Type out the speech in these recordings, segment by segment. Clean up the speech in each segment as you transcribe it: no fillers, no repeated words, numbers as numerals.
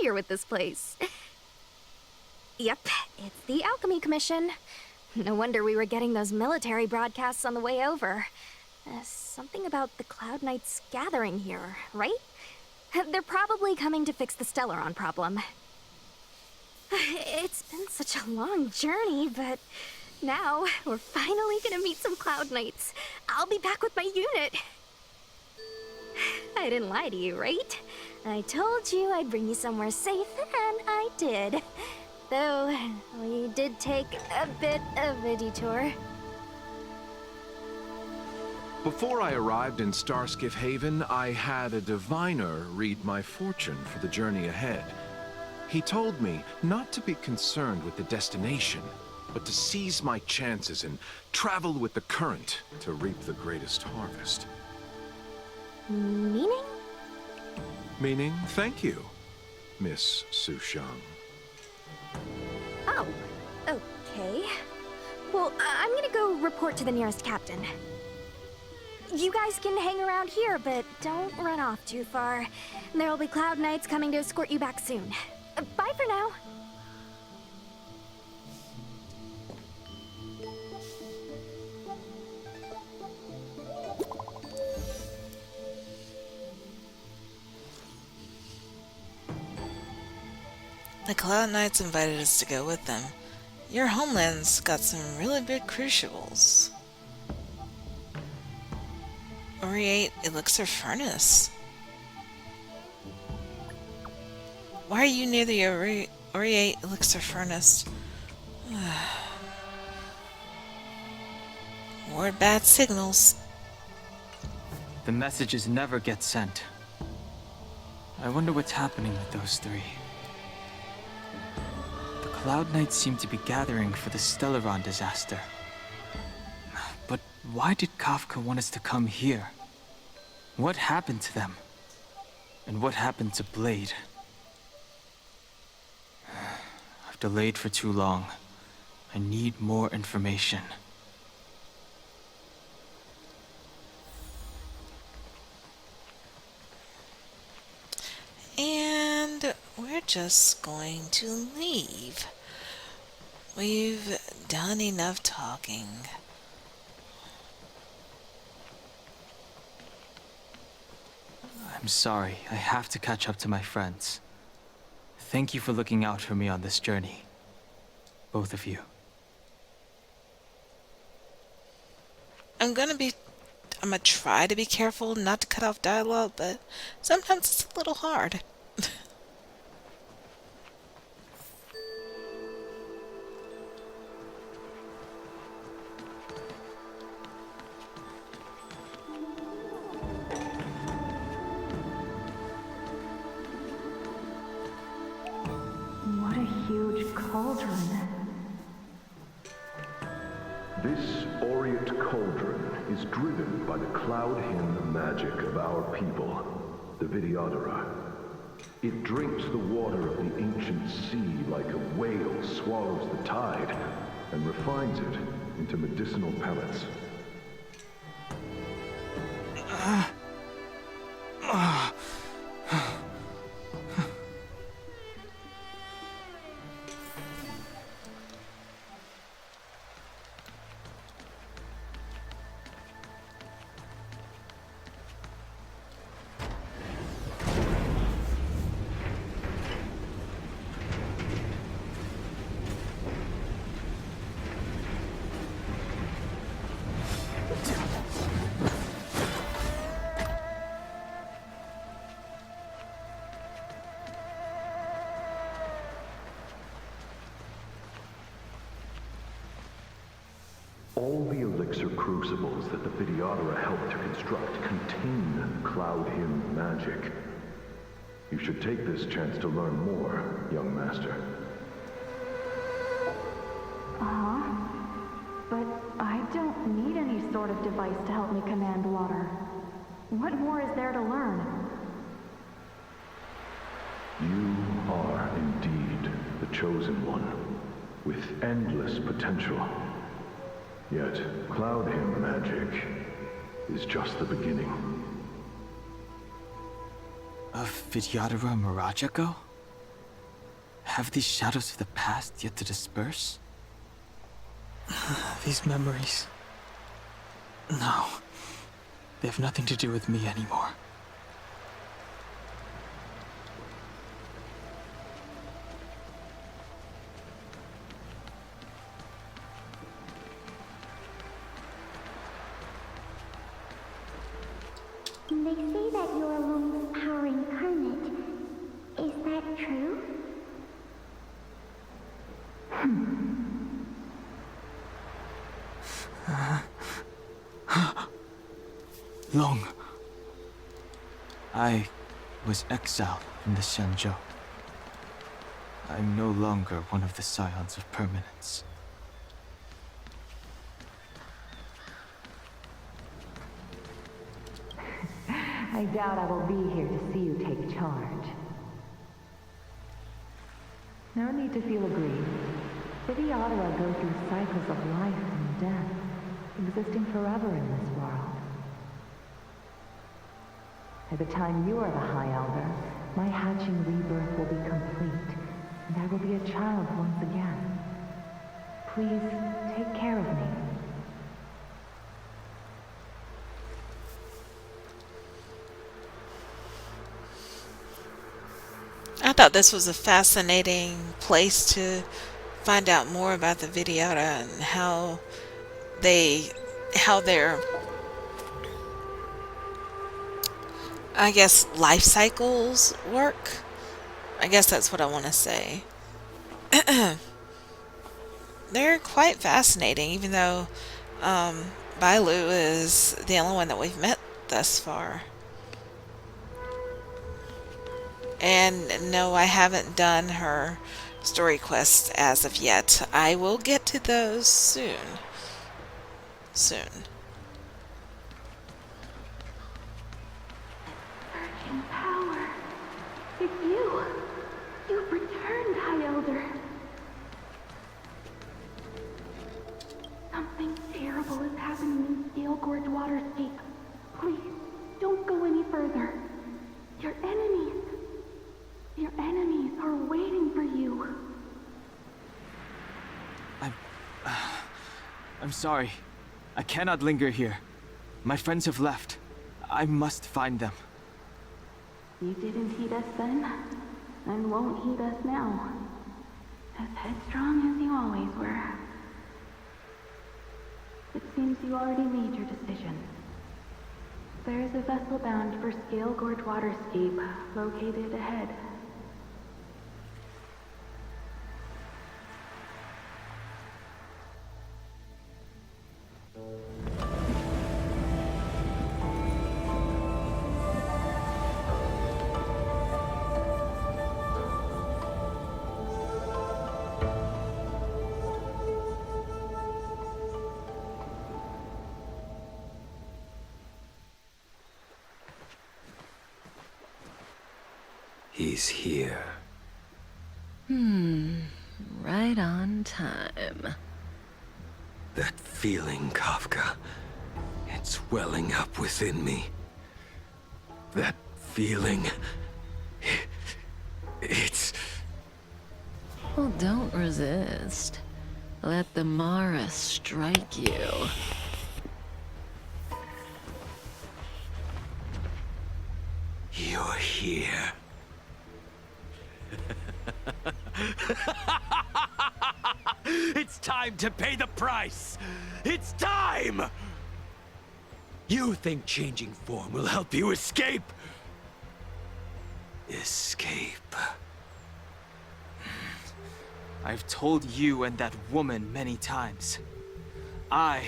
familiar with this place. Yep, it's the Alchemy Commission. No wonder we were getting those military broadcasts on the way over. Something about the Cloud Knights gathering here, right? They're probably coming to fix the Stellaron problem. It's been such a long journey, but now we're finally gonna meet some Cloud Knights. I'll be back with my unit. I didn't lie to you, right? I told you I'd bring you somewhere safe, and I did. Though, we did take a bit of a detour. Before I arrived in Starskiff Haven, I had a diviner read my fortune for the journey ahead. He told me not to be concerned with the destination, but to seize my chances and travel with the current to reap the greatest harvest. Meaning? Meaning, thank you, Miss Sushang. Oh, okay. Well, I'm gonna go report to the nearest captain. You guys can hang around here, but don't run off too far. There'll be Cloud Knights coming to escort you back soon. Bye for now. The Cloud Knights invited us to go with them. Your homeland's got some really big crucibles. Oriate Elixir Furnace. Why are you near the Oriate Elixir Furnace? More bad signals. The messages never get sent. I wonder what's happening with those three. The Cloud Knights seem to be gathering for the Stellaron disaster. But why did Kafka want us to come here? What happened to them? And what happened to Blade? I've delayed for too long. I need more information. And we're just going to leave. We've done enough talking. I'm sorry, I have to catch up to my friends. Thank you for looking out for me on this journey. Both of you. I'm gonna try to be careful not to cut off dialogue, but sometimes it's a little hard. What a huge cauldron. This Aureate cauldron is driven by the cloud hymn magic of our people, the Vidyadhara. It drinks the water of the ancient sea like a whale swallows the tide, and refines it into medicinal pellets. All the elixir crucibles that the Vidyadhara helped to construct contain cloud hymn magic. You should take this chance to learn more, young master. But I don't need any sort of device to help me command water. What more is there to learn? You are indeed the chosen one, with endless potential. Yet, cloud hymn magic is just the beginning. Of Vidyadhara Mirajago? Have these shadows of the past yet to disperse? These memories... No. They have nothing to do with me anymore. They say that you're a lone power incarnate. Is that true? Long. I was exiled from the Shenzhou. I'm no longer one of the Scions of Permanence. I doubt I will be here to see you take charge. No need to feel aggrieved. Vidyadhara go through cycles of life and death, existing forever in this world. By the time you are the High Elder, my hatching rebirth will be complete, and I will be a child once again. Please, take care of me. I thought this was a fascinating place to find out more about the Vidyadhara and how their, I guess, life cycles work. I guess that's what I want to say. They're quite fascinating, even though Bailu is the only one that we've met thus far. And no, I haven't done her story quests as of yet. I will get to those soon. Soon. Surging power. It's you. You've returned, High Elder. Something terrible is happening in Scale Gorge Waterscape. Please, don't go any further. Your enemies are waiting for you. I'm sorry. I cannot linger here. My friends have left. I must find them. You didn't heed us then, and won't heed us now. As headstrong as you always were. It seems you already made your decision. There is a vessel bound for Scale Gorge Waterscape, located ahead. He's here. Right on time. That feeling, Kafka. It's welling up within me. That feeling... It's... Well, don't resist. Let the Mara strike you. You're here. It's time to pay the price! It's time! You think changing form will help you escape? Escape. I've told you and that woman many times. I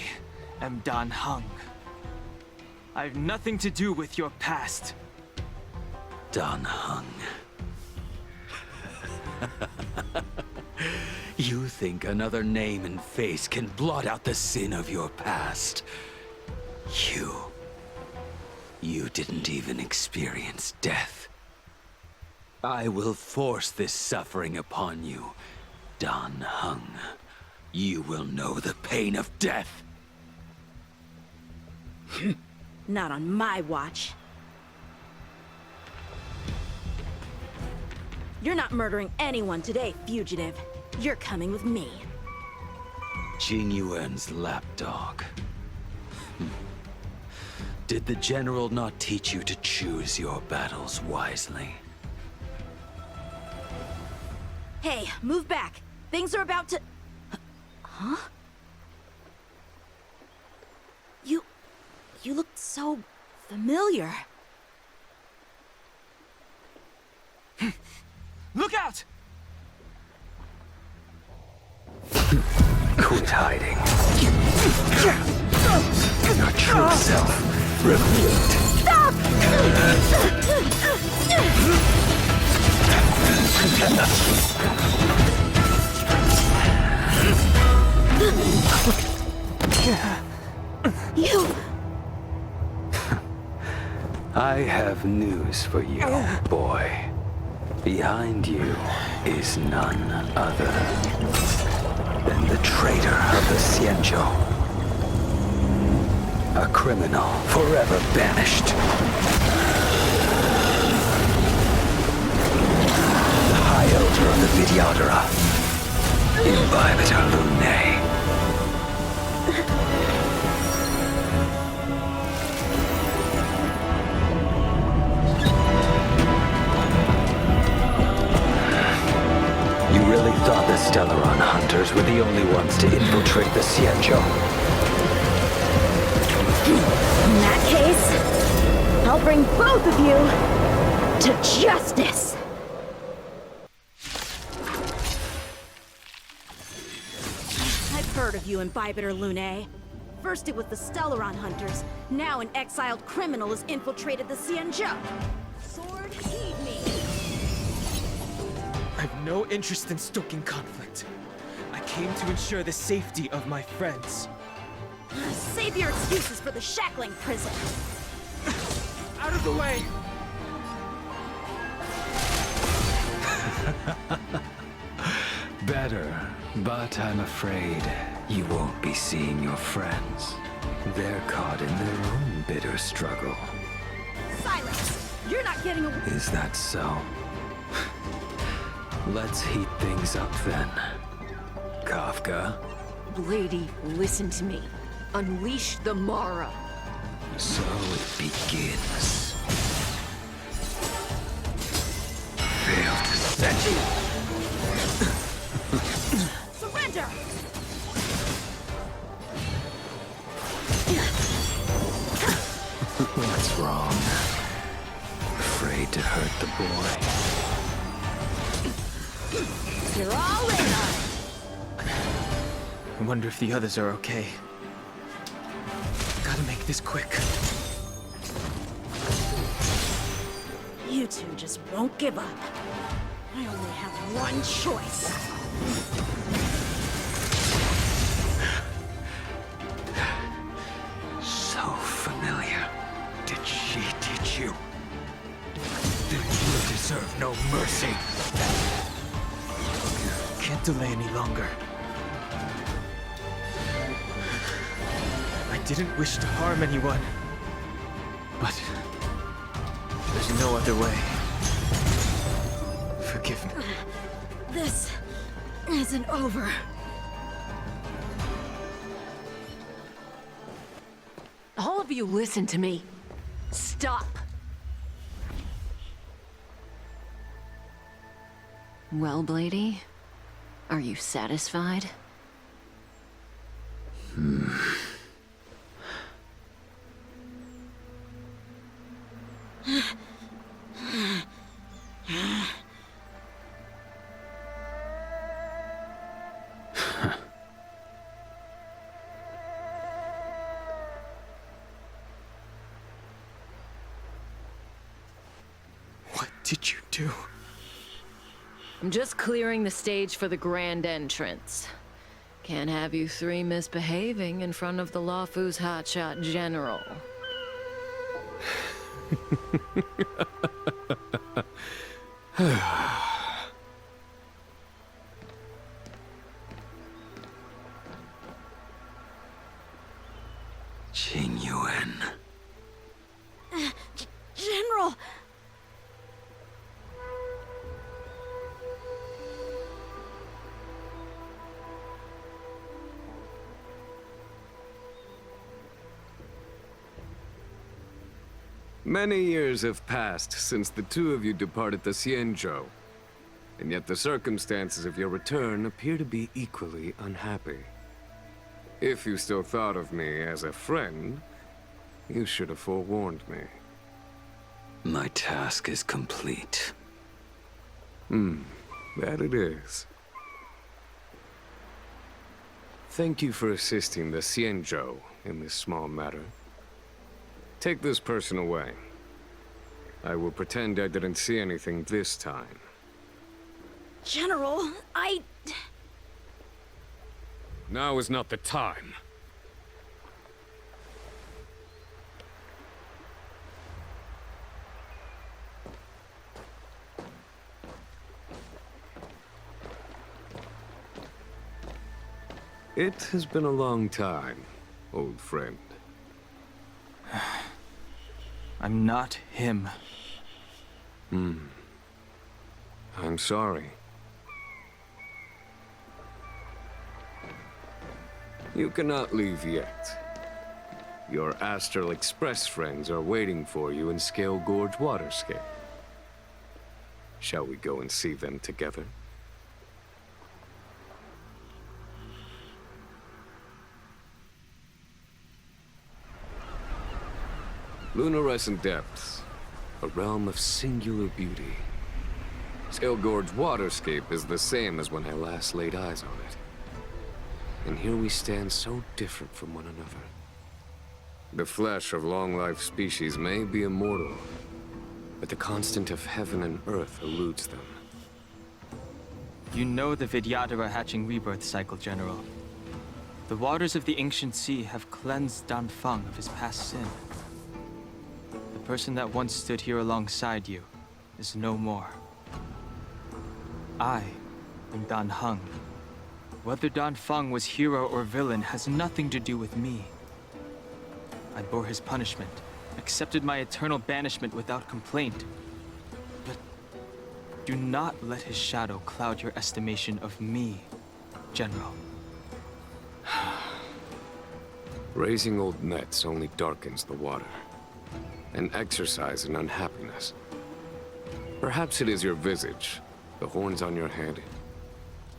am Dan Heng. I have nothing to do with your past. Dan Heng. You think another name and face can blot out the sin of your past? You didn't even experience death. I will force this suffering upon you, Dan Heng. You will know the pain of death. Not on my watch. You're not murdering anyone today, fugitive. You're coming with me. Jing Yuan's lapdog. Did the General not teach you to choose your battles wisely? Hey, move back. Things are about to... Huh? You look so familiar. Look out! Quit hiding. Your true self revealed. You... I have news for you, boy. Behind you is none other than the traitor of the Xianzhou. A criminal forever banished. The High Elder of the Videodora. Imbibitor Lunae. You really thought the Stellaron hunters were the only ones to infiltrate the Xianzhou? In that case, I'll bring both of you to justice! I've heard of you, Imbibitor Lunae. First it was the Stellaron hunters, now an exiled criminal has infiltrated the Xianzhou. Sword, heed me! I have no interest in stoking conflict. I came to ensure the safety of my friends. Save your excuses for the shackling prison! Out of the way! Better, but I'm afraid you won't be seeing your friends. They're caught in their own bitter struggle. Silence! You're not getting away. Is that so? Let's heat things up then. Kafka? Lady, listen to me. Unleash the Mara. So it begins. Failed to set you. Surrender! What's wrong? Afraid to hurt the boy? You're all in on it! I wonder if the others are okay. Gotta make this quick. You two just won't give up. I only have one choice. So familiar. Did she teach you? Then you deserve no mercy. Can't delay any longer. I didn't wish to harm anyone. But there's no other way. Forgive me. This isn't over. All of you listen to me. Stop. Well, Blady, are you satisfied? What did you do? I'm just clearing the stage for the grand entrance. Can't have you three misbehaving in front of the Lawfu's hotshot general. Jing Yuan. General! Many years have passed since the two of you departed the Xianzhou, and yet the circumstances of your return appear to be equally unhappy. If you still thought of me as a friend, you should have forewarned me. My task is complete. That it is. Thank you for assisting the Xianzhou in this small matter. Take this person away. I will pretend I didn't see anything this time. General, Now is not the time. It has been a long time, old friend. I'm not him. I'm sorry. You cannot leave yet. Your Astral Express friends are waiting for you in Scale Gorge Waterscape. Shall we go and see them together? Lunarescent Depths, a realm of singular beauty. Scale Gorge Waterscape is the same as when I last laid eyes on it. And here we stand so different from one another. The flesh of long-life species may be immortal, but the constant of heaven and earth eludes them. You know the Vidyadhara hatching rebirth cycle, General. The waters of the ancient sea have cleansed Danfeng of his past sin. The person that once stood here alongside you is no more. I am Dan Heng. Whether Danfeng was hero or villain has nothing to do with me. I bore his punishment, accepted my eternal banishment without complaint. But do not let his shadow cloud your estimation of me, General. Raising old nets only darkens the water, an exercise in unhappiness. Perhaps it is your visage, the horns on your head,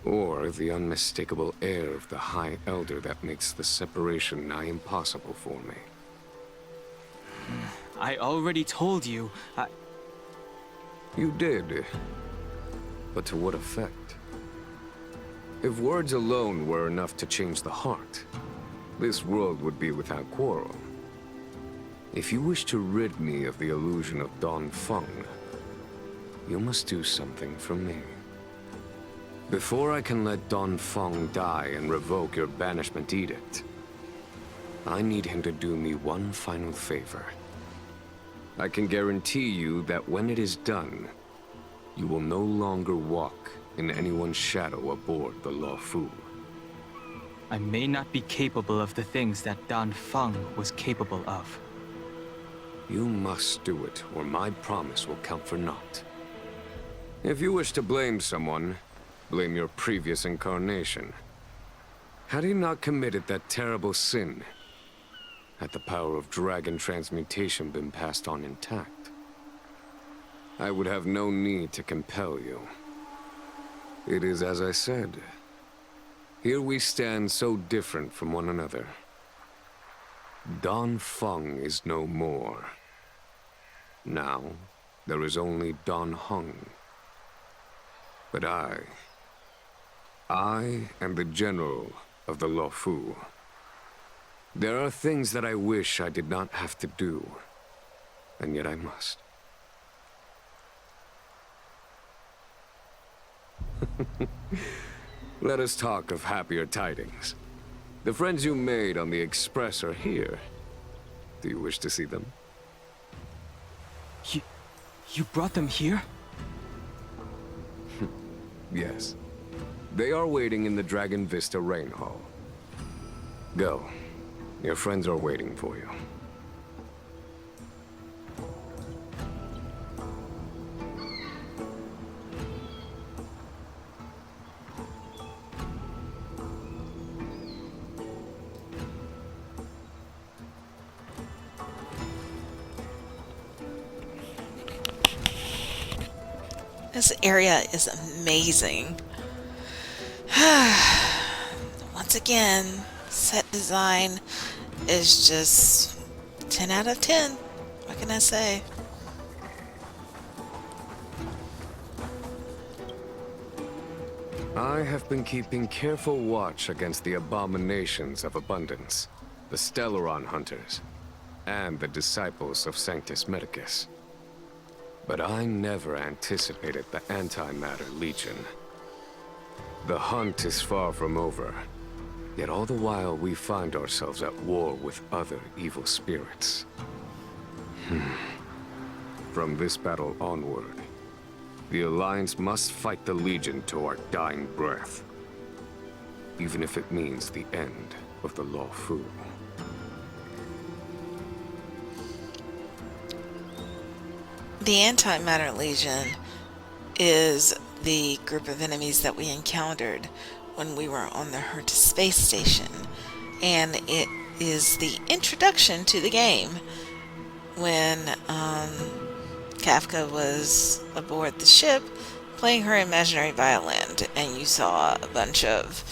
or the unmistakable air of the High Elder that makes the separation nigh impossible for me. I already told you, You did. But to what effect? If words alone were enough to change the heart, this world would be without quarrel. If you wish to rid me of the illusion of Danfeng, you must do something for me. Before I can let Danfeng die and revoke your banishment edict, I need him to do me one final favor. I can guarantee you that when it is done, you will no longer walk in anyone's shadow aboard the Luofu. I may not be capable of the things that Danfeng was capable of. You must do it, or my promise will count for naught. If you wish to blame someone, blame your previous incarnation. Had he not committed that terrible sin, had the power of dragon transmutation been passed on intact, I would have no need to compel you. It is as I said. Here we stand so different from one another. Danfeng is no more. Now, there is only Dan Heng. But I am the general of the Luofu. There are things that I wish I did not have to do, and yet I must. Let us talk of happier tidings. The friends you made on the Express are here. Do you wish to see them? You brought them here? Yes. They are waiting in the Dragon Vista Rain Hall. Go. Your friends are waiting for you. This area is amazing. Once again, set design is just 10 out of 10. What can I say? I have been keeping careful watch against the abominations of abundance, the Stellaron hunters, and the disciples of Sanctus Medicus. But I never anticipated the Antimatter Legion. The hunt is far from over, yet all the while we find ourselves at war with other evil spirits. From this battle onward, the Alliance must fight the Legion to our dying breath, even if it means the end of the Law Fu. The Antimatter Legion is the group of enemies that we encountered when we were on the Herta space station, and it is the introduction to the game when Kafka was aboard the ship playing her imaginary violin, and you saw a bunch of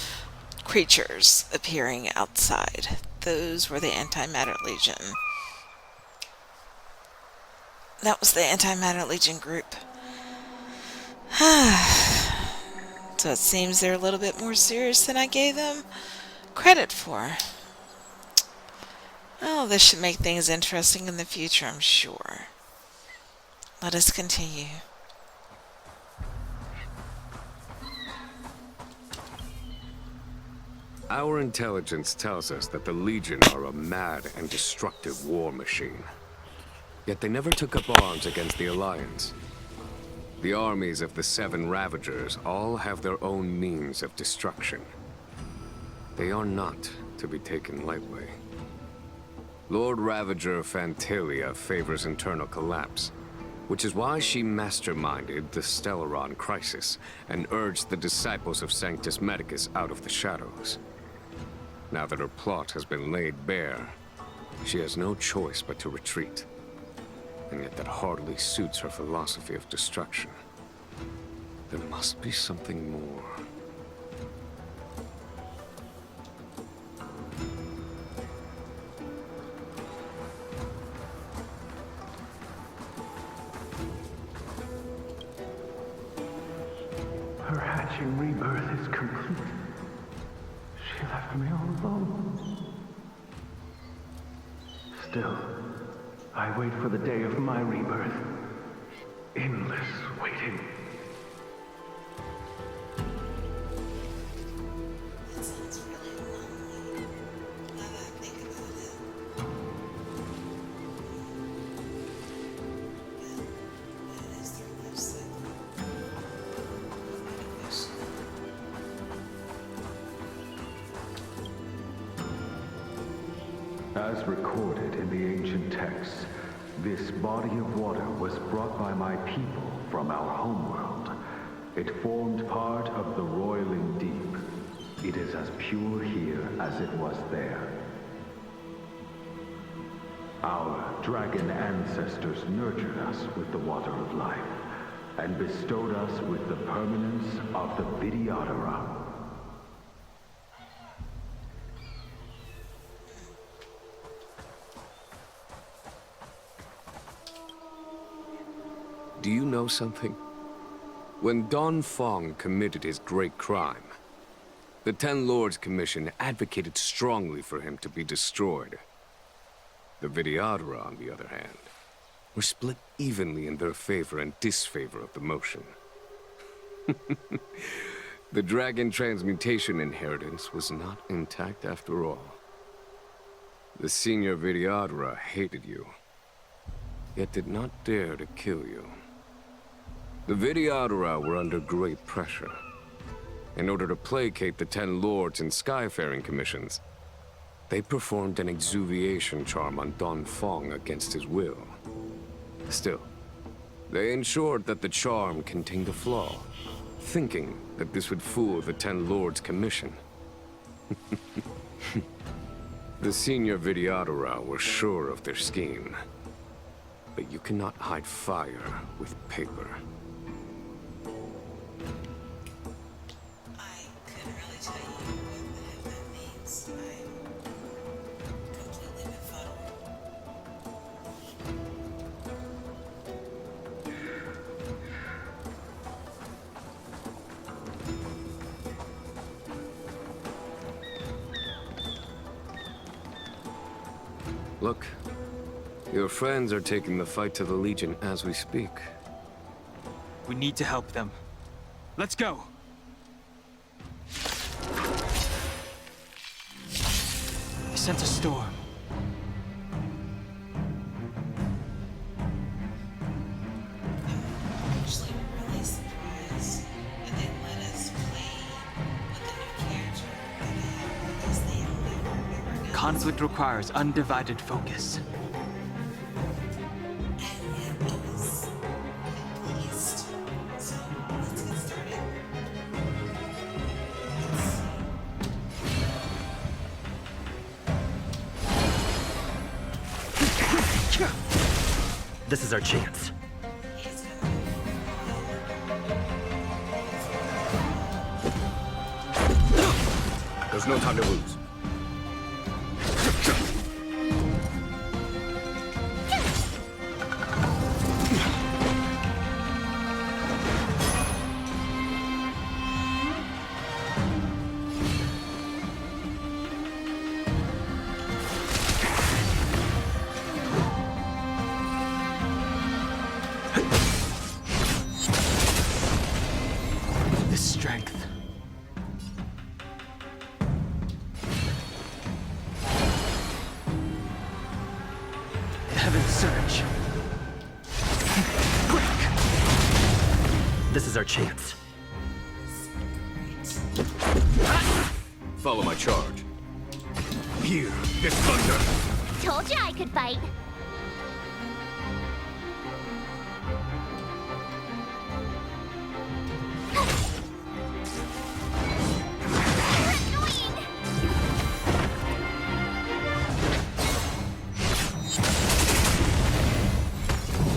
creatures appearing outside. Those were the Antimatter Legion. That was the Antimatter Legion group. So it seems they're a little bit more serious than I gave them credit for. Oh, this should make things interesting in the future, I'm sure. Let us continue. Our intelligence tells us that the Legion are a mad and destructive war machine. Yet they never took up arms against the Alliance. The armies of the Seven Ravagers all have their own means of destruction. They are not to be taken lightly. Lord Ravager Fantalia favors internal collapse, which is why she masterminded the Stellaron crisis and urged the disciples of Sanctus Medicus out of the shadows. Now that her plot has been laid bare, she has no choice but to retreat. And yet that hardly suits her philosophy of destruction. There must be something more. Her hatching rebirth is complete. She left me all alone. Still, I wait for the day of my rebirth. Endless waiting. That sounds really lonely, now that I think about it. But what is their life cycle? As recorded in the ancient texts, this body of water was brought by my people from our homeworld. It formed part of the roiling deep. It is as pure here as it was there. Our dragon ancestors nurtured us with the water of life, and bestowed us with the permanence of the Vidyadhara. Do you know something? When Don Fong committed his great crime, the Ten Lords Commission advocated strongly for him to be destroyed. The Vidyadhara, on the other hand, were split evenly in their favor and disfavor of the motion. The dragon transmutation inheritance was not intact after all. The senior Vidyadhara hated you, yet did not dare to kill you. The Vidyadhara were under great pressure. In order to placate the Ten Lords and Skyfaring Commissions, they performed an exuviation charm on Don Fong against his will. Still, they ensured that the charm contained a flaw, thinking that this would fool the Ten Lords Commission. The senior Vidyadhara were sure of their scheme. But you cannot hide fire with paper. Look, your friends are taking the fight to the Legion as we speak. We need to help them. Let's go! I sent a storm. Actually, really surprised, and they let us play with the new character that they have because they only remember. Conflict requires undivided focus. This is our chance. There's no time to lose. This strength. Heaven's surge. This is our chance. Follow my charge. Here, this thunder! Told you I could fight.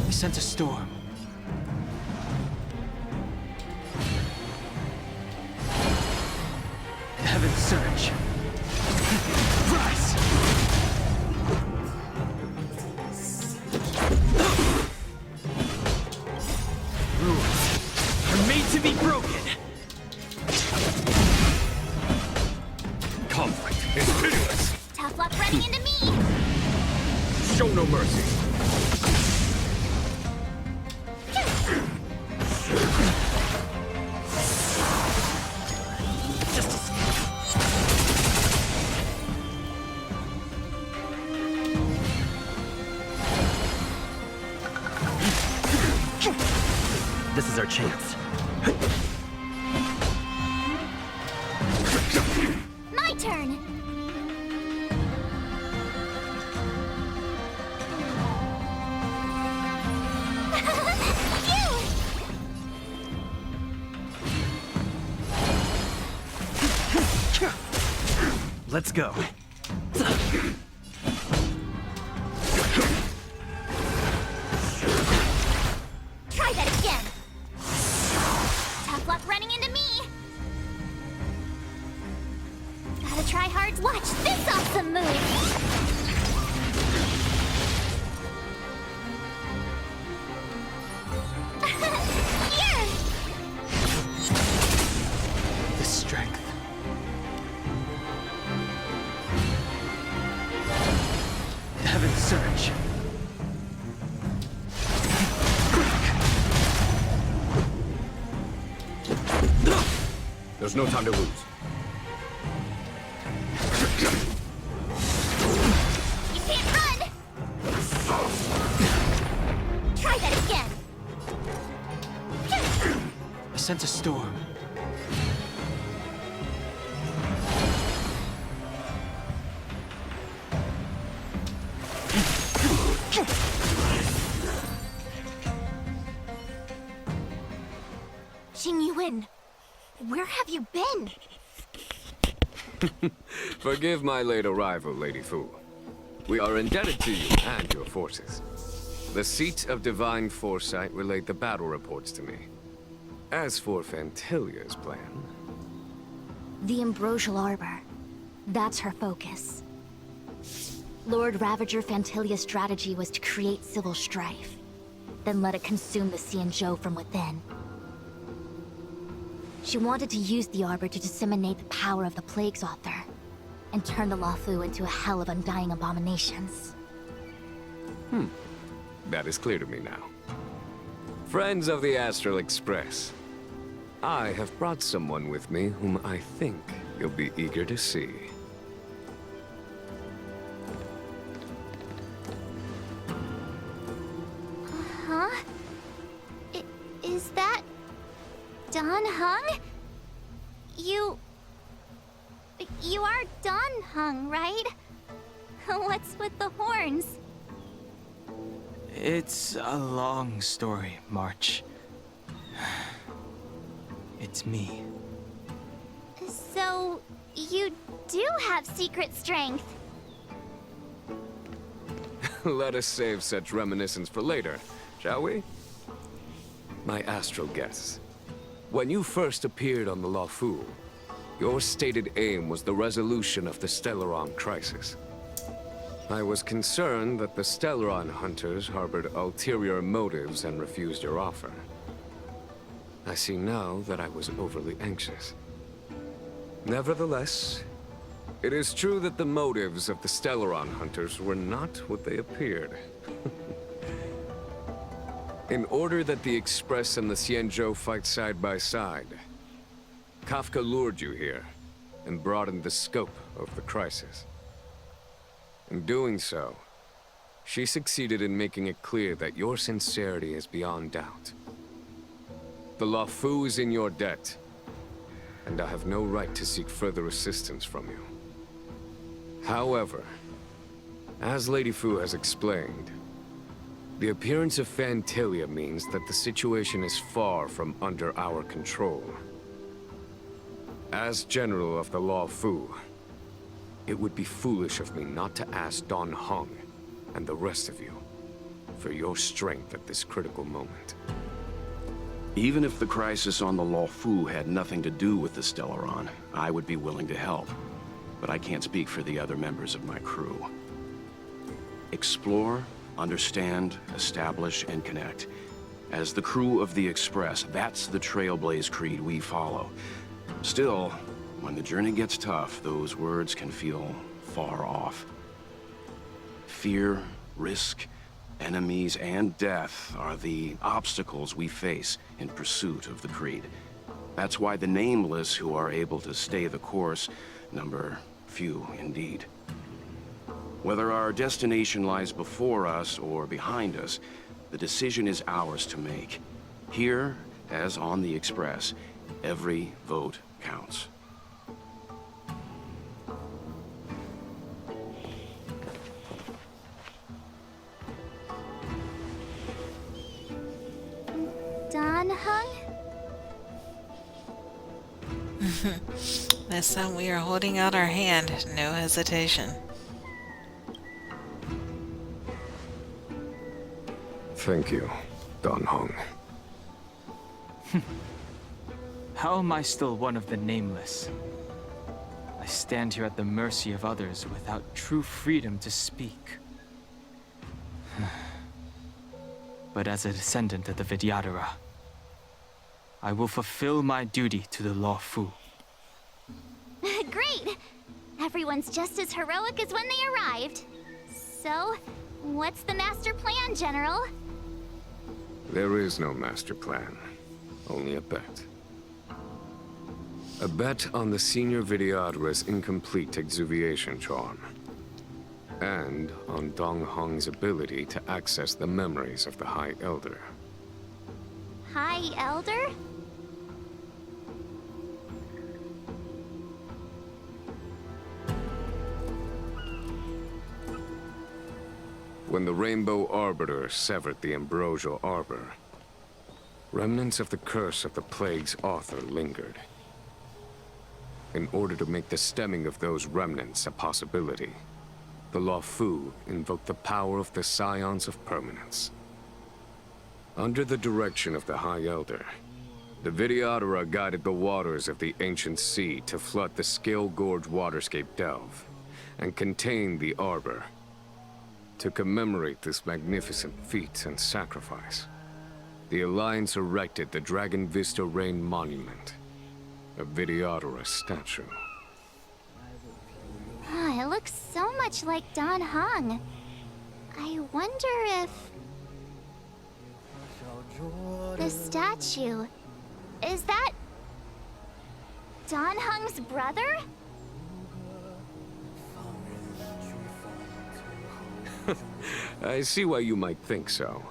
I sent a storm. Heaven's surge. Rise! Rules are made to be broken. Conflict is pitiless! Tough luck running into me. Show no mercy! This is our chance. My turn. Let's go. Try that again. Tough luck running into me. Gotta try hard. Watch this awesome move. Here. The strength. Heaven's surge. There's no time to lose. You can't run. Try that again. I sent a storm. Jing Yuan, where have you been? Forgive my late arrival, Lady Fu. We are indebted to you and your forces. The Seat of Divine Foresight relayed the battle reports to me. As for Fantilia's plan... The Ambrosial Arbor. That's her focus. Lord Ravager Fantilia's strategy was to create civil strife, then let it consume the Xianzhou from within. She wanted to use the Arbor to disseminate the power of the Plague's Author, and turn the Luofu into a hell of undying abominations. That is clear to me now. Friends of the Astral Express, I have brought someone with me whom I think you'll be eager to see. Huh? Is that... Don Hung? You are Don Hung, right? What's with the horns? It's a long story, March. It's me. So, you do have secret strength. Let us save such reminiscence for later, shall we? My astral guests. When you first appeared on the Lawfu, your stated aim was the resolution of the Stellaron crisis. I was concerned that the Stellaron hunters harbored ulterior motives and refused your offer. I see now that I was overly anxious. Nevertheless, it is true that the motives of the Stellaron hunters were not what they appeared. In order that the Express and the Xianzhou fight side by side, Kafka lured you here and broadened the scope of the crisis. In doing so, she succeeded in making it clear that your sincerity is beyond doubt. The Lawfu is in your debt, and I have no right to seek further assistance from you. However, as Lady Fu has explained, the appearance of Phantilia means that the situation is far from under our control. As General of the Lawfu, it would be foolish of me not to ask Don Hung and the rest of you for your strength at this critical moment. Even if the crisis on the Lawfu had nothing to do with the Stellaron, I would be willing to help. But I can't speak for the other members of my crew. Explore, understand, establish, and connect. As the crew of the Express, that's the Trailblaze creed we follow. Still, when the journey gets tough, those words can feel far off. Fear, risk, enemies, and death are the obstacles we face in pursuit of the creed. That's why the nameless who are able to stay the course number few indeed. Whether our destination lies before us or behind us, the decision is ours to make. Here, as on the Express, every vote counts. Don Hung? This time we are holding out our hand, no hesitation. Thank you, Don Hung. How am I still one of the nameless? I stand here at the mercy of others without true freedom to speak. But as a descendant of the Vidyadhara, I will fulfill my duty to the Lawfu. Great! Everyone's just as heroic as when they arrived. So, what's the master plan, General? There is no master plan, only a bet. A bet on the Senior Vidyadhara's incomplete exuviation charm. And on Dong Hong's ability to access the memories of the High Elder. High Elder? When the Rainbow Arbiter severed the Ambrosial Arbor, remnants of the curse of the Plague's author lingered. In order to make the stemming of those remnants a possibility, the Lawfu invoked the power of the Scions of Permanence. Under the direction of the High Elder, the Vidyadhara guided the waters of the ancient sea to flood the Scale Gorge waterscape delve, and contain the Arbor. To commemorate this magnificent feat and sacrifice, the Alliance erected the Dragon Vista Rain Monument, a Vidyadhara statue. It looks so much like Don Hung. I wonder if... the statue... is that... Dan Heng's brother? I see why you might think so.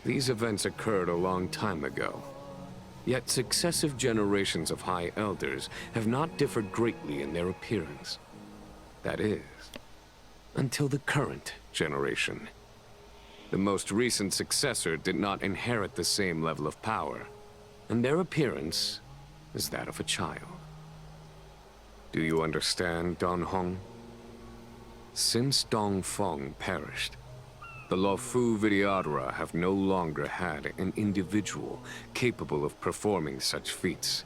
These events occurred a long time ago. Yet successive generations of High Elders have not differed greatly in their appearance. That is, until the current generation. The most recent successor did not inherit the same level of power, and their appearance is that of a child. Do you understand, Dan Heng? Since Dongfeng perished, the Luofu Videodora have no longer had an individual capable of performing such feats.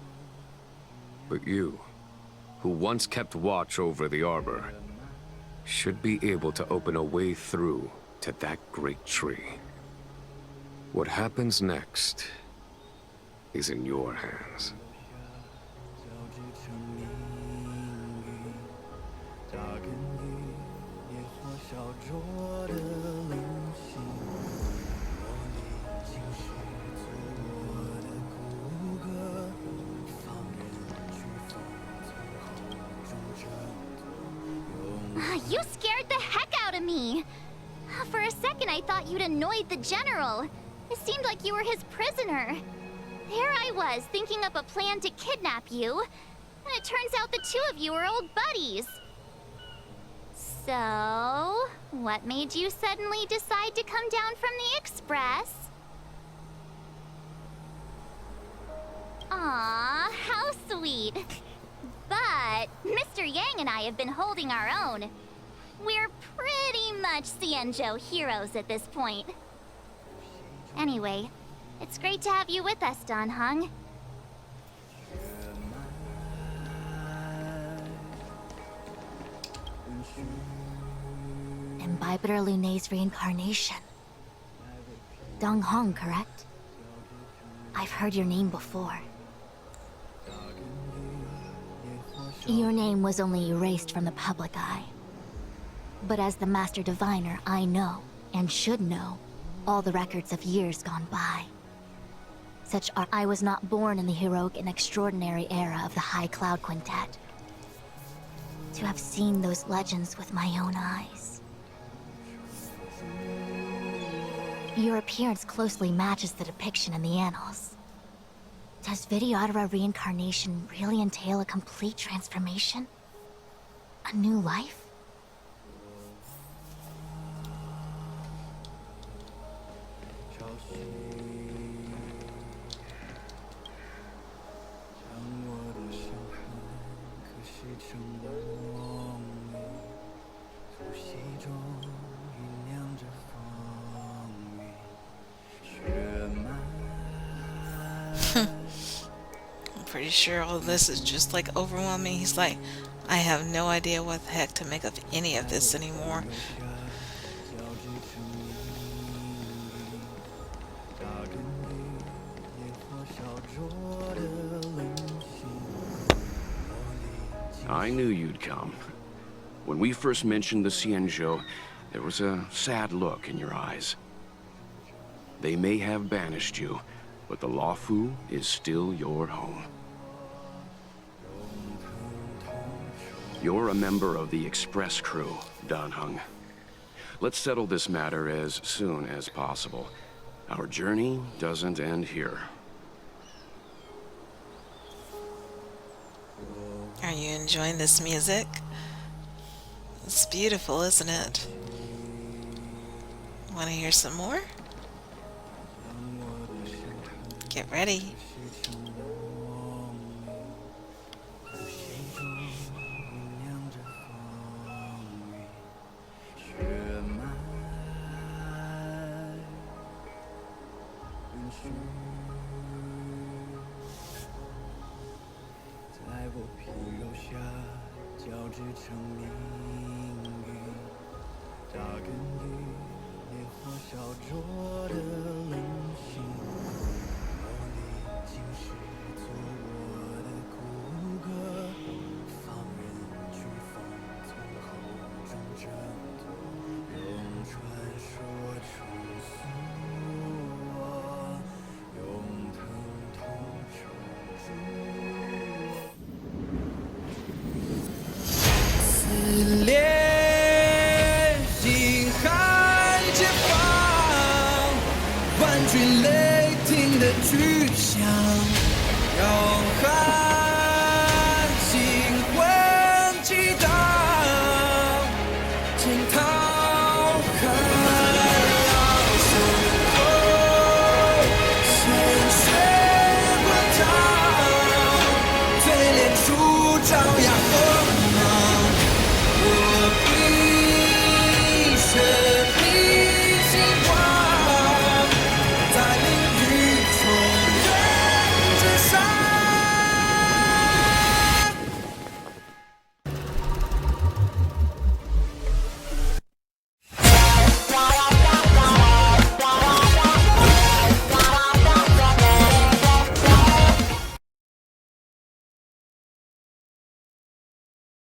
But you, who once kept watch over the arbor, should be able to open a way through to that great tree. What happens next is in your hands. You scared the heck out of me! For a second I thought you'd annoyed the general. It seemed like you were his prisoner. There I was, thinking up a plan to kidnap you. And it turns out the two of you are old buddies. So, what made you suddenly decide to come down from the express? Aw, how sweet. But Mr. Yang and I have been holding our own. We're pretty much Xianzhou heroes at this point. Anyway, it's great to have you with us, Dan Heng. Imbibitor Lunay's reincarnation. Dan Heng, correct? I've heard your name before. Your name was only erased from the public eye. But as the Master Diviner, I know, and should know, all the records of years gone by. Such are I was not born in the heroic and extraordinary era of the High Cloud Quintet. To have seen those legends with my own eyes. Your appearance closely matches the depiction in the annals. Does Videodora reincarnation really entail a complete transformation? A new life? I'm pretty sure all of this is just like overwhelming. He's like, I have no idea what the heck to make of any of this anymore. I knew you'd come. When we first mentioned the Xianzhou, there was a sad look in your eyes. They may have banished you, but the Luofu is still your home. You're a member of the Express crew, Dan Heng. Let's settle this matter as soon as possible. Our journey doesn't end here. Are you enjoying this music? It's beautiful, isn't it? Want to hear some more? Get ready. 句雷霆的巨响，要喊惊魂激荡，惊涛。